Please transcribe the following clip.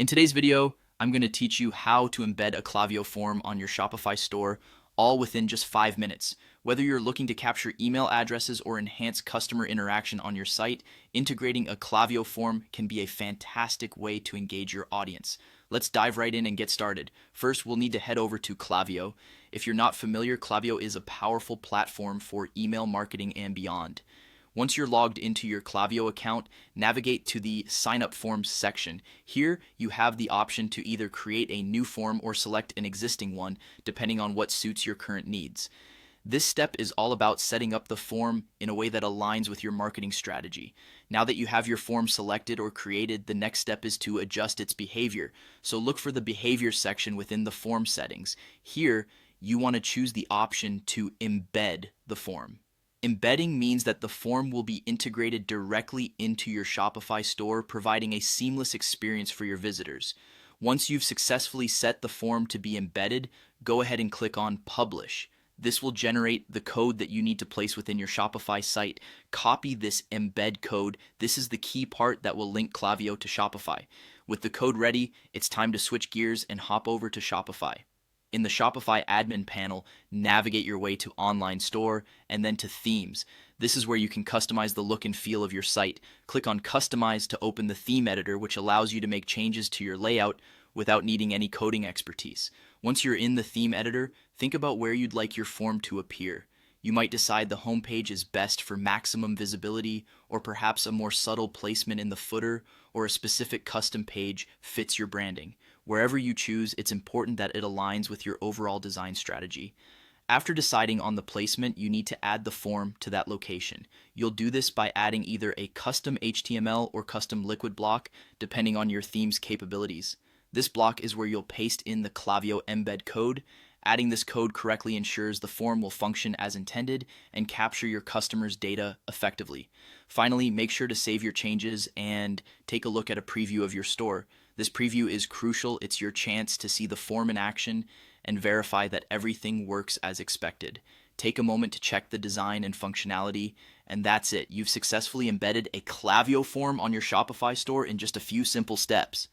In today's video, I'm going to teach you how to embed a Klaviyo form on your Shopify store, all within just 5 minutes. Whether you're looking to capture email addresses or enhance customer interaction on your site, integrating a Klaviyo form can be a fantastic way to engage your audience. Let's dive right in and get started. First, we'll need to head over to Klaviyo. If you're not familiar, Klaviyo is a powerful platform for email marketing and beyond. Once you're logged into your Klaviyo account, navigate to the Sign Up Forms section. Here, you have the option to either create a new form or select an existing one, depending on what suits your current needs. This step is all about setting up the form in a way that aligns with your marketing strategy. Now that you have your form selected or created, the next step is to adjust its behavior. So look for the behavior section within the form settings. Here, you want to choose the option to embed the form. Embedding means that the form will be integrated directly into your Shopify store, providing a seamless experience for your visitors. Once you've successfully set the form to be embedded, go ahead and click on Publish. This will generate the code that you need to place within your Shopify site. Copy this embed code. This is the key part that will link Klaviyo to Shopify. With the code ready, it's time to switch gears and hop over to Shopify. In the Shopify admin panel, navigate your way to Online Store and then to Themes. This is where you can customize the look and feel of your site. Click on Customize to open the theme editor, which allows you to make changes to your layout without needing any coding expertise. Once you're in the theme editor, think about where you'd like your form to appear. You might decide the homepage is best for maximum visibility, or perhaps a more subtle placement in the footer, or a specific custom page fits your branding. Wherever you choose, it's important that it aligns with your overall design strategy. After deciding on the placement, you need to add the form to that location. You'll do this by adding either a custom HTML or custom liquid block, depending on your theme's capabilities. This block is where you'll paste in the Klaviyo embed code. Adding this code correctly ensures the form will function as intended and capture your customers' data effectively. Finally, make sure to save your changes and take a look at a preview of your store. This preview is crucial. It's your chance to see the form in action and verify that everything works as expected. Take a moment to check the design and functionality, and that's it. You've successfully embedded a Klaviyo form on your Shopify store in just a few simple steps.